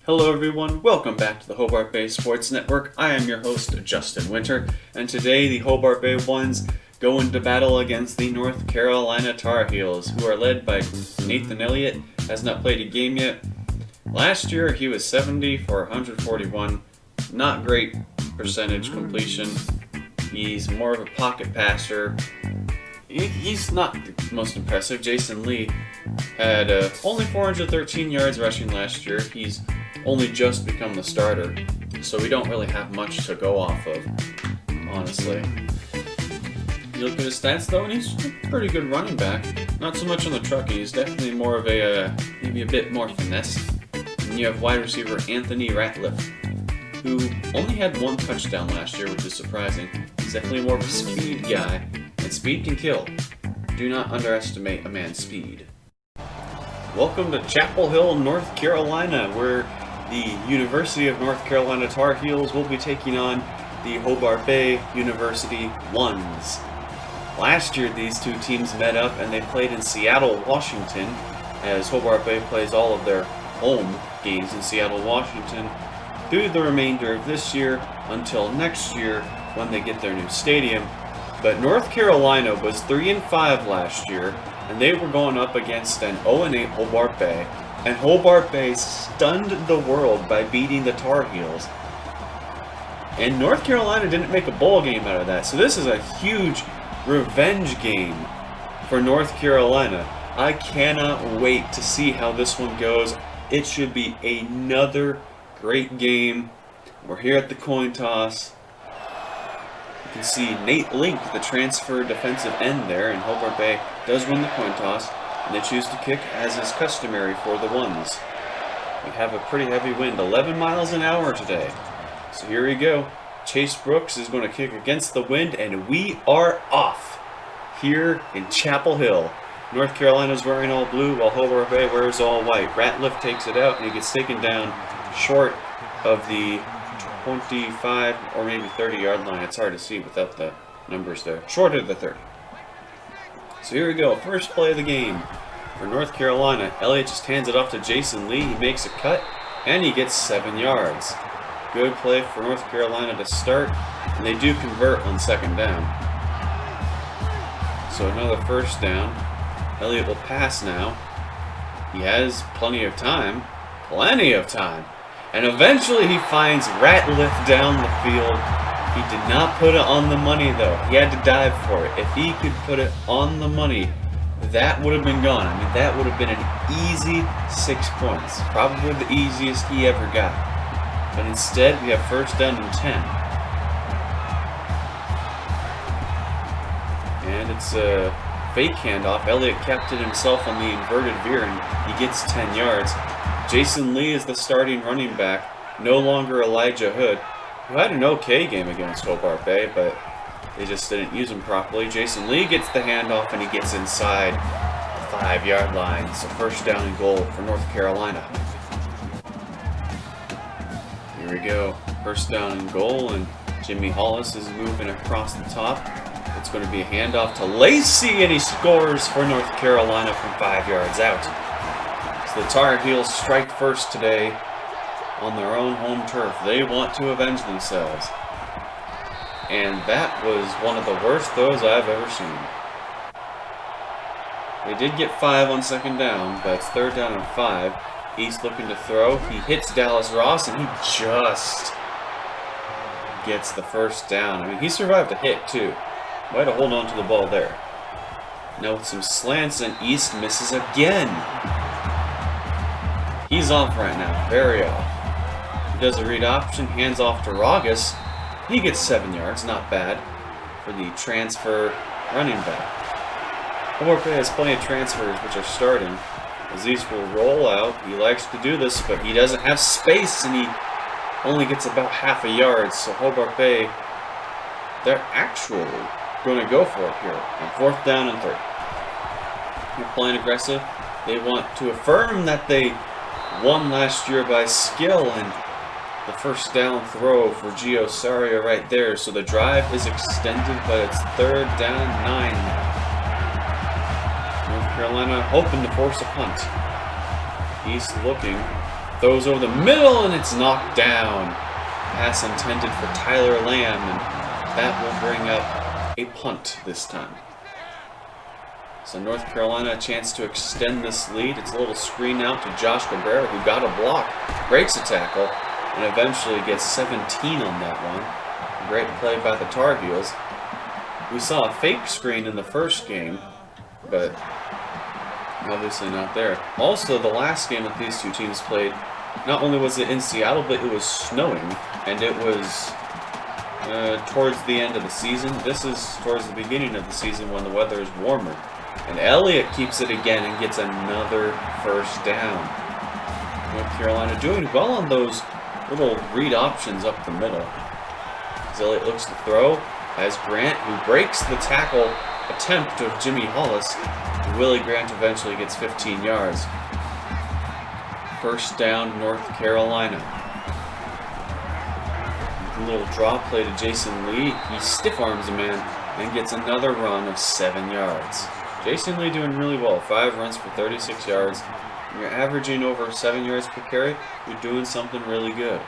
Hello everyone, welcome back to the Hobart Bay Sports Network. I am your host, Justin Winter, and today the Hobart Bay Ones go into battle against the North Carolina Tar Heels, who are led by Nathan Elliott, has not played a game yet. Last year he was 70 for 141, not great percentage completion. He's more of a pocket passer. He's not the most impressive. Jason Lee had only 413 yards rushing last year. He's only just become the starter, so we don't really have much to go off of, honestly. You look at his stats though, and he's a pretty good running back. Not so much on the truck. He's definitely more of a, maybe a bit more finesse. And you have wide receiver Anthony Ratliff, who only had one touchdown last year, which is surprising. He's definitely more of a speed guy, and speed can kill. Do not underestimate a man's speed. Welcome to Chapel Hill, North Carolina, where the University of North Carolina Tar Heels will be taking on the Hobart Bay University Ones. Last year, these two teams met up and they played in Seattle, Washington, as Hobart Bay plays all of their home games in Seattle, Washington, through the remainder of this year until next year when they get their new stadium. But North Carolina was 3-5 last year, and they were going up against an 0-8 Hobart Bay, and Hobart Bay stunned the world by beating the Tar Heels. And North Carolina didn't make a bowl game out of that, so this is a huge revenge game for North Carolina. I cannot wait to see how this one goes. It should be another great game. We're here at the coin toss. You can see Nate Link, the transfer defensive end there, and Hobart Bay does win the coin toss, and they choose to kick as is customary for the Ones. We have a pretty heavy wind, 11 miles an hour today. So here we go. Chase Brooks is going to kick against the wind, and we are off here in Chapel Hill. North Carolina's wearing all blue while Hobart Bay wears all white. Ratliff takes it out, and he gets taken down short of the 25 or maybe 30 yard line. It's hard to see without the numbers there. Short of the 30. So here we go. First play of the game for North Carolina. Elliott just hands it off to Jason Lee. He makes a cut and he gets 7 yards. Good play for North Carolina to start, and they do convert on second down. So another first down. Elliott will pass now. He has plenty of time. And eventually he finds Ratliff down the field. He did not put it on the money though. He had to dive for it. If he could put it on the money, that would have been gone. I mean, that would have been an easy 6 points. Probably the easiest he ever got. But instead, we have first down and 10. And it's a fake handoff. Elliott kept it himself on the inverted veer, and he gets 10 yards. Jason Lee is the starting running back, no longer Elijah Hood, who had an okay game against Hobart Bay, but they just didn't use him properly. Jason Lee gets the handoff, and he gets inside the 5 yard line. So first down and goal for North Carolina. Here we go. First down and goal, and Jimmy Hollis is moving across the top. It's going to be a handoff to Lacey, and he scores for North Carolina from 5 yards out. So the Tar Heels strike first today on their own home turf. They want to avenge themselves. And that was one of the worst throws I've ever seen. They did get 5 on second down, but it's third down and 5. East looking to throw. He hits Dallas Ross, and he just gets the first down. I mean, he survived a hit, too. Might have hold on to the ball there. Now with some slants, and East misses again. He's off right now. Very off. He does a read option. Hands off to Ragas. He gets 7 yards. Not bad for the transfer running back. Hobart Bay has plenty of transfers which are starting. Aziz will roll out. He likes to do this, but he doesn't have space, and he only gets about half a yard. So Hobart Bay, they're actually going to go for it here on fourth down and 3. They're playing aggressive. They want to affirm that they won last year by skill, and the first down throw for Gio Saria right there. So the drive is extended, but it's third down 9 now. North Carolina hoping to force a punt. East looking. throws over the middle, and it's knocked down. Pass intended for Tyler Lamb, and that will bring up a punt this time. So North Carolina a chance to extend this lead. It's a little screen out to Josh Cabrera, who got a block, breaks a tackle, and eventually gets 17 on that one. Great play by the Tar Heels. We saw a fake screen in the first game, but obviously not there. Also, the last game that these two teams played, not only was it in Seattle, but it was snowing, and it was towards the end of the season. This is towards the beginning of the season when the weather is warmer. And Elliott keeps it again and gets another first down. North Carolina doing well on those little read options up the middle. As Elliott looks to throw, as Grant, who breaks the tackle attempt of Jimmy Hollis, Willie Grant eventually gets 15 yards. First down, North Carolina. A little drop play to Jason Lee. He stiff arms a man and gets another run of 7 yards. Jason Lee doing really well. 5 runs for 36 yards. When you're averaging over 7 yards per carry, you're doing something really good.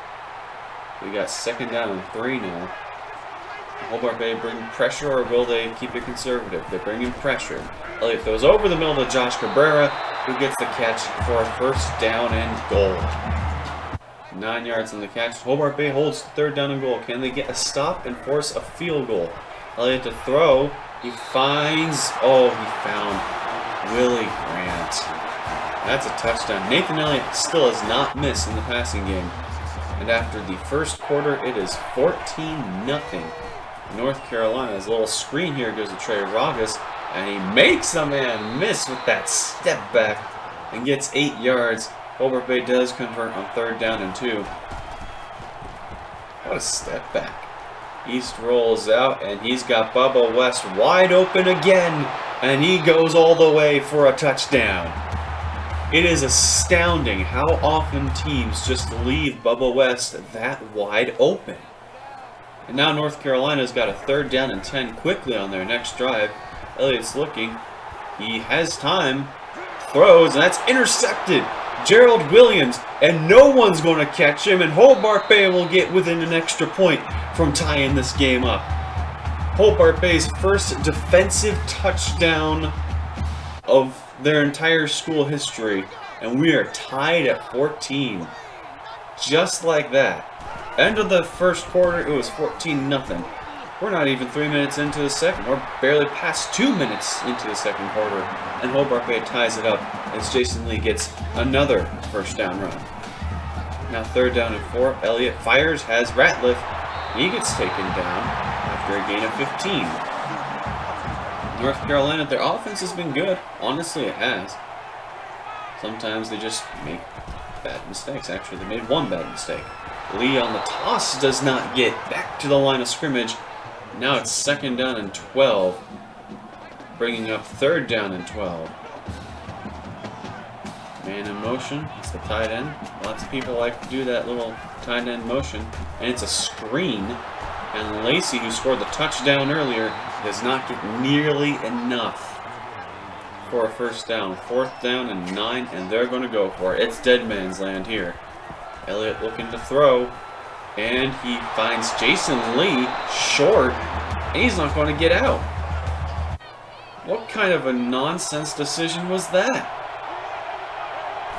We got second down and 3 now. Hobart Bay bring pressure, or will they keep it conservative? They're bringing pressure. Elliott throws over the middle to Josh Cabrera, who gets the catch for a first down and goal. 9 yards on the catch. Hobart Bay holds third down and goal. Can they get a stop and force a field goal? Elliott to throw. He finds... Oh, he found Willie Grant. That's a touchdown. Nathan Elliott still has not missed in the passing game. And after the first quarter, it is 14-0. North Carolina's little screen here goes to Trey Ragas, and he makes a man miss with that step back and gets 8 yards. Hobart Bay does convert on third down and 2. What a step back. East rolls out, and he's got Bubba West wide open again, and he goes all the way for a touchdown. It is astounding how often teams just leave Bubba West that wide open. And now North Carolina's got a third down and 10 quickly on their next drive. Elliott's looking. He has time. Throws, and that's intercepted. Gerald Williams, and no one's going to catch him, and Hobart Bay will get within an extra point from tying this game up. Hobart Bay's first defensive touchdown of their entire school history, and we are tied at 14. Just like that. End of the first quarter, it was 14-0. We're not even 3 minutes into the second. We're barely past 2 minutes into the second quarter, and Hobart Bay ties it up as Jason Lee gets another first down run. Now third down and 4. Elliott fires, has Ratliff. He gets taken down after a gain of 15. North Carolina, their offense has been good. Honestly, it has. Sometimes they just make bad mistakes. Actually, they made one bad mistake. Lee on the toss does not get back to the line of scrimmage. Now it's second down and 12. Bringing up third down and 12. Man in motion. It's the tight end. Lots of people like to do that little tight end motion. And it's a screen. And Lacey, who scored the touchdown earlier, does not get nearly enough for a first down. Fourth down and 9, and they're going to go for it. It's dead man's land here. Elliott looking to throw, and he finds Jason Lee short, and he's not going to get out. What kind of a nonsense decision was that?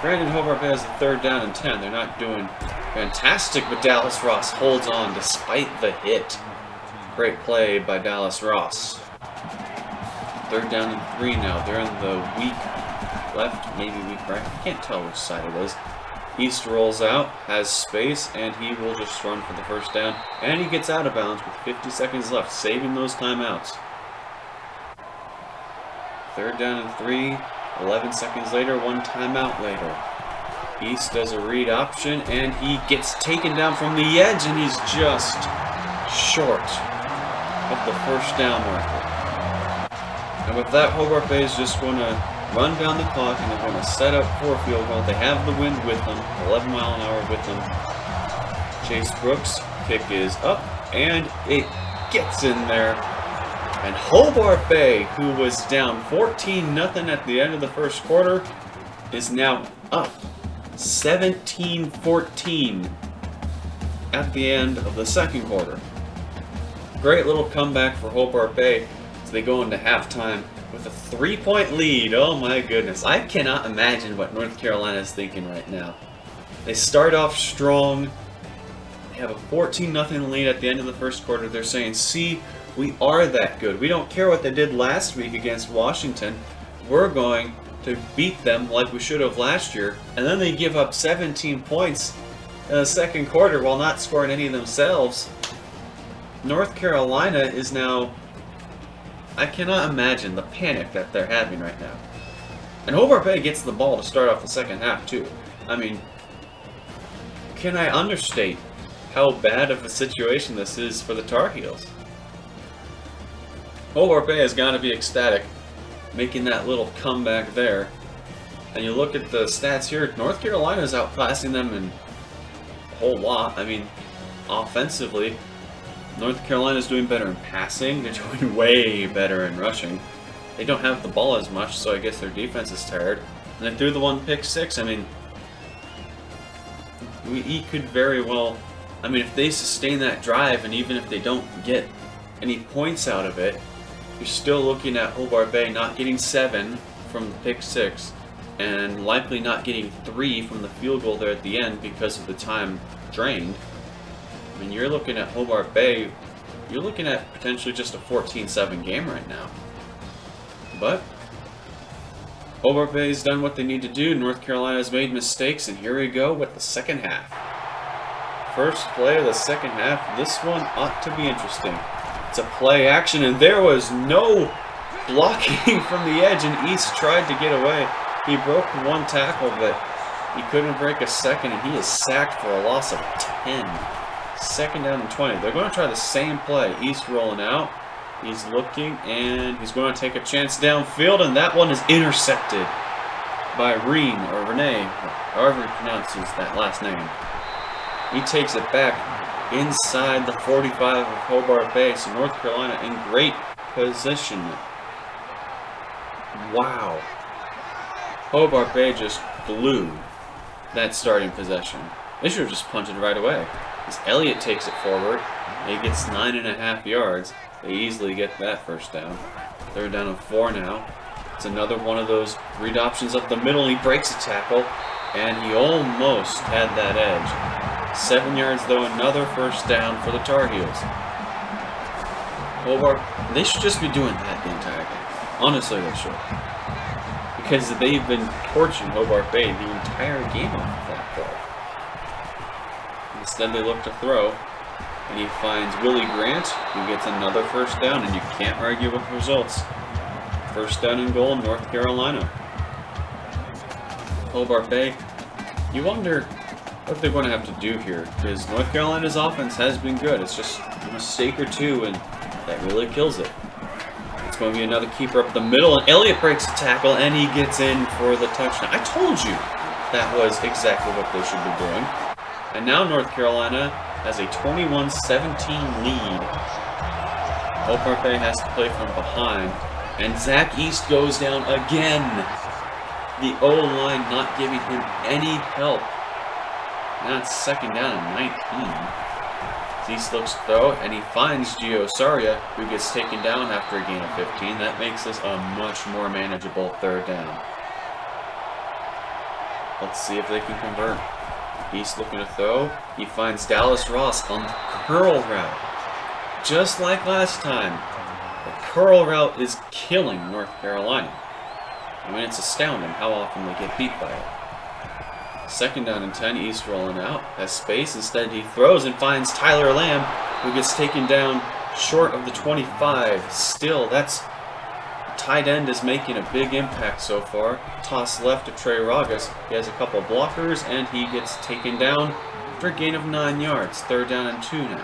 Granted, Hobart Bay has a third down and 10. They're not doing fantastic, but Dallas Ross holds on despite the hit. Great play by Dallas Ross. Third down and 3 now. They're in the weak left, maybe weak right. I can't tell which side it is. East rolls out, has space, and he will just run for the first down. And he gets out of bounds with 50 seconds left, saving those timeouts. Third down and 3. 11 seconds later, 1 timeout later. East does a read option, and he gets taken down from the edge, and he's just short of the first down marker. And with that, Hobart Bay is just going to run down the clock, and they're going to set up for a field goal. They have the wind with them, 11 mile an hour with them. Chase Brooks' kick is up, and it gets in there. And Hobart Bay, who was down 14-0 at the end of the first quarter, is now up 17-14 at the end of the second quarter. Great little comeback for Hobart Bay as they go into halftime with a 3-point lead. Oh my goodness. I cannot imagine what North Carolina is thinking right now. They start off strong. They have a 14-0 lead at the end of the first quarter. They're saying, see, we are that good. We don't care what they did last week against Washington. We're going to beat them like we should have last year. And then they give up 17 points in the second quarter while not scoring any themselves. North Carolina is now... I cannot imagine the panic that they're having right now. And Hobart Bay gets the ball to start off the second half, too. I mean, can I understate how bad of a situation this is for the Tar Heels? Hobart Bay has got to be ecstatic, making that little comeback there. And you look at the stats here, North Carolina is outclassing them in a whole lot. I mean, offensively, North Carolina is doing better in passing. They're doing way better in rushing. They don't have the ball as much, so I guess their defense is tired. And they threw the one pick six. I mean, he could very well... I mean, if they sustain that drive, and even if they don't get any points out of it, you're still looking at Hobart Bay not getting 7 from the pick 6, and likely not getting 3 from the field goal there at the end because of the time drained. I mean, you're looking at Hobart Bay, you're looking at potentially just a 14-7 game right now. But Hobart Bay's done what they need to do. North Carolina's made mistakes, and here we go with the second half. First play of the second half. This one ought to be interesting. It's a play action, and there was no blocking from the edge, and East tried to get away. He broke one tackle, but he couldn't break a second, and he is sacked for a loss of 10. Second down and 20. They're going to try the same play. East rolling out. He's looking, and he's going to take a chance downfield, and that one is intercepted by Renee, however he pronounces that last name. He takes it back inside the 45 of Hobart Bay, so North Carolina in great position. Wow. Hobart Bay just blew that starting possession. They should have just punted right away. As Elliott takes it forward, he gets 9.5 yards. They easily get that first down. Third down and 4 now. It's another one of those read options up the middle. He breaks a tackle, and he almost had that edge. 7 yards, though, another first down for the Tar Heels. Hobart, they should just be doing that the entire game. Honestly, they should. Because they've been torching Hobart Bay the entire game off of that play. Instead, they look to throw, and he finds Willie Grant, who gets another first down, and you can't argue with results. First down and goal, North Carolina. Hobart Bay, you wonder what they're going to have to do here, because North Carolina's offense has been good. It's just a mistake or two, and that really kills it. It's going to be another keeper up the middle, and Elliott breaks a tackle, and he gets in for the touchdown. I told you that was exactly what they should be doing. And now North Carolina has a 21-17 lead. Hobart Bay has to play from behind, and Zach East goes down again. The O-line not giving him any help. Now it's second down and 19. East looks to throw, and he finds Gio Saria, who gets taken down after a gain of 15. That makes this a much more manageable third down. Let's see if they can convert. East looking to throw. He finds Dallas Ross on the curl route. Just like last time, the curl route is killing North Carolina. I mean, it's astounding how often they get beat by it. Second down and 10, East rolling out. Has space. Instead, he throws and finds Tyler Lamb, who gets taken down short of the 25. Still, that's... tight end is making a big impact so far. Toss left to Trey Ragas. He has a couple blockers, and he gets taken down for a gain of 9 yards. Third down and 2 now.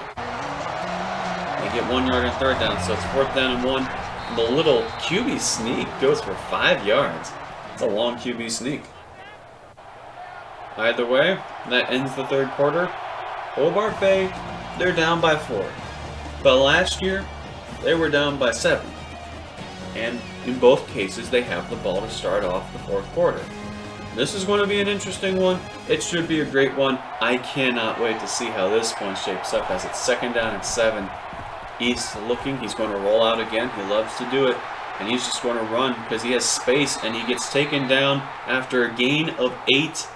They get 1 yard on third down, so it's fourth down and 1. The little QB sneak goes for 5 yards. It's a long QB sneak. Either way, that ends the third quarter. Hobart Bay, they're down by 4. But last year, they were down by 7. And in both cases, they have the ball to start off the fourth quarter. This is going to be an interesting one. It should be a great one. I cannot wait to see how this one shapes up as it's 2nd down and 7. East looking. He's going to roll out again. He loves to do it. And he's just going to run because he has space, and he gets taken down after a gain of 8.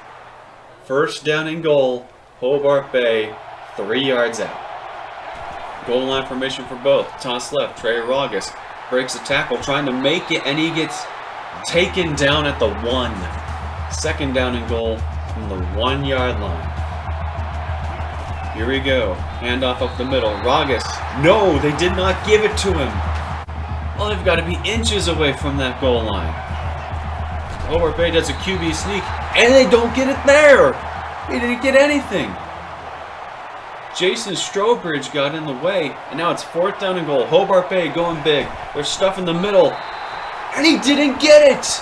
1st down and goal. Hobart Bay, 3 yards out. Goal line formation for both. Toss left. Trey Rogus breaks a tackle, trying to make it, and he gets taken down at the 1. 2nd down and goal from the 1-yard line. Here we go. Handoff up the middle. Rogus. No, they did not give it to him. Well, they've got to be inches away from that goal line. Hobart Bay does a QB sneak, and they don't get it there. They didn't get anything. Jason Strobridge got in the way, and now it's 4th down and goal. Hobart Bay going big. There's stuff in the middle, and he didn't get it.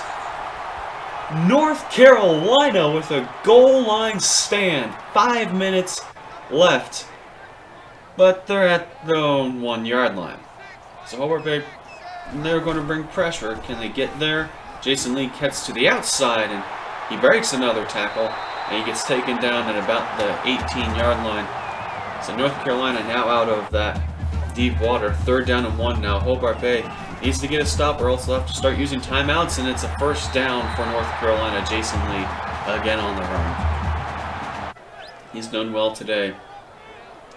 North Carolina with a goal line stand. 5 minutes left, but they're at their own 1-yard line. So Hobart Bay, they're going to bring pressure. Can they get there? Jason Lee cuts to the outside, and he breaks another tackle, and he gets taken down at about the 18-yard line. So North Carolina now out of that deep water. 3rd down and 1 now. Hobart Bay needs to get a stop, or else they'll have to start using timeouts, and it's a 1st down for North Carolina. Jason Lee again on the run. He's done well today.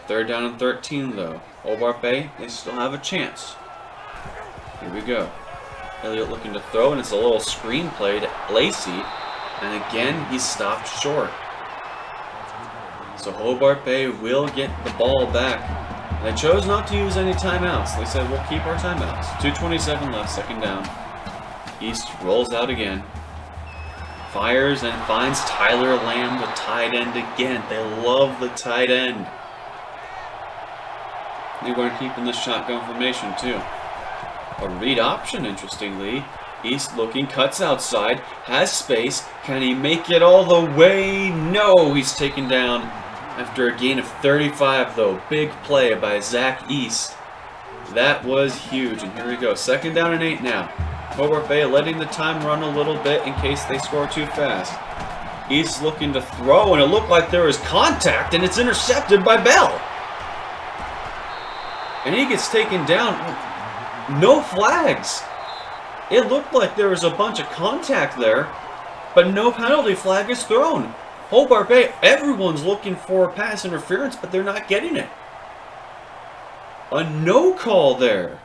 3rd down and 13 though. Hobart Bay, they still have a chance. Here we go. Elliott looking to throw, and it's a little screen play to Lacey, and again he's stopped short. So Hobart Bay will get the ball back. They chose not to use any timeouts. They said, we'll keep our timeouts. 2:27 left, 2nd down. East rolls out again. Fires and finds Tyler Lamb, the tight end again. They love the tight end. They're going to keep in the shotgun formation too. A read option, interestingly. East looking, cuts outside, has space. Can he make it all the way? No, he's taken down after a gain of 35 though. Big play by Zach East. That was huge, and here we go. 2nd down and 8 now. Hobart Bay letting the time run a little bit in case they score too fast. East looking to throw, and it looked like there was contact, and it's intercepted by Bell. And he gets taken down. No flags. It looked like there was a bunch of contact there, but no penalty flag is thrown. Hobart Bay, everyone's looking for pass interference, but they're not getting it. A no call there.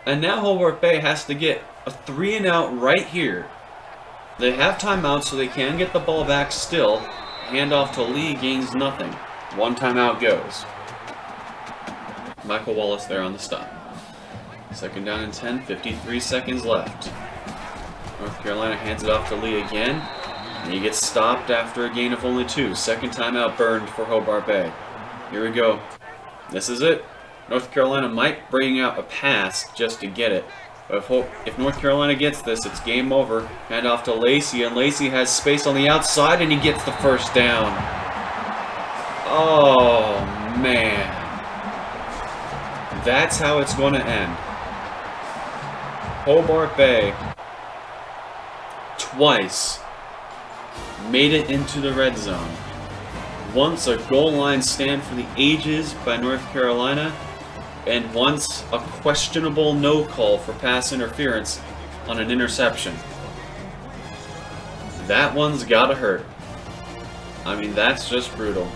And now Hobart Bay has to get a 3-and-out right here. They have timeouts, so they can get the ball back still. Handoff to Lee gains nothing. 1 timeout goes. Michael Wallace there on the stop. 2nd down and 10, 53 seconds left. North Carolina hands it off to Lee again, and he gets stopped after a gain of only 2. 2nd timeout burned for Hobart Bay. Here we go. This is it. North Carolina might bring out a pass just to get it. But if North Carolina gets this, it's game over. Hand off to Lacey, and Lacey has space on the outside, and he gets the 1st down. Oh, man. That's how it's going to end. Hobart Bay twice made it into the red zone. Once a goal line stand for the ages by North Carolina, and once a questionable no call for pass interference on an interception. That one's gotta hurt. I mean, that's just brutal.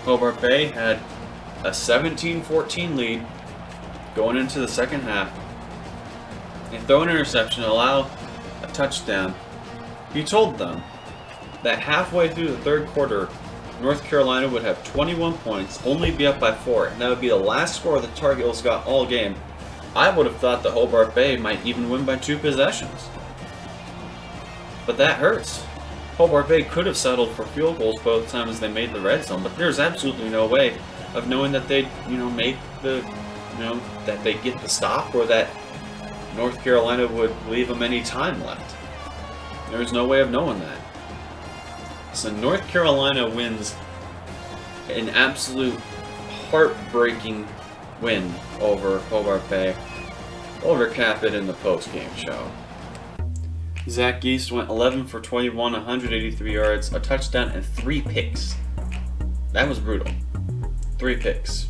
Hobart Bay had a 17-14 lead going into the 2nd half. They throw an interception, allow a touchdown. You told them that halfway through the 3rd quarter, North Carolina would have 21 points, only be up by 4, and that would be the last score the Tar Heels got all game. I would have thought that Hobart Bay might even win by 2 possessions. But that hurts. Hobart Bay could have settled for field goals both times they made the red zone, but there's absolutely no way of knowing that they'd, make the, that they'd get the stop, or that North Carolina would leave them any time left. There's no way of knowing that. So North Carolina wins an absolute heartbreaking win over Hobart Bay. We'll recap it in the post-game show. Zach East went 11 for 21, 183 yards, a touchdown, and 3 picks. That was brutal. 3 picks.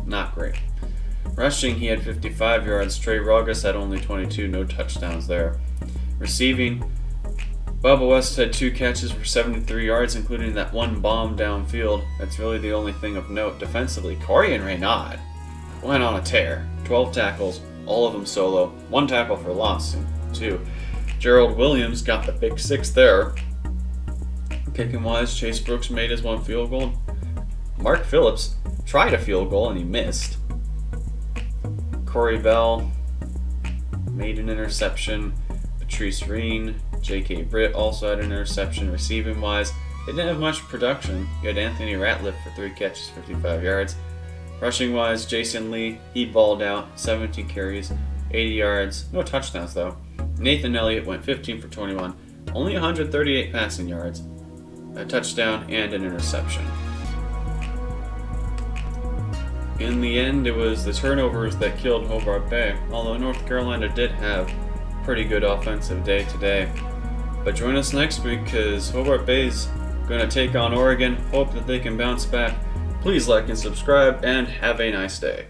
Not great. Rushing, he had 55 yards. Trey Rogas had only 22, no touchdowns there. Receiving, Bubba West had 2 catches for 73 yards, including that one bomb downfield. That's really the only thing of note. Defensively, Corian Raynaud went on a tear. 12 tackles, all of them solo. 1 tackle for loss, 2. Gerald Williams got the big 6 there. Kicking wise, Chase Brooks made his 1 field goal. Mark Phillips tried a field goal and he missed. Corey Bell made an interception. Patrice Reen, J.K. Britt also had an interception. Receiving wise, they didn't have much production. You had Anthony Ratliff for 3 catches, 55 yards. Rushing wise, Jason Lee, he balled out, 17 carries, 80 yards, no touchdowns though. Nathan Elliott went 15 for 21, only 138 passing yards, a touchdown, and an interception. In the end, it was the turnovers that killed Hobart Bay, although North Carolina did have a pretty good offensive day today. But join us next week because Hobart Bay's going to take on Oregon. Hope that they can bounce back. Please like and subscribe, and have a nice day.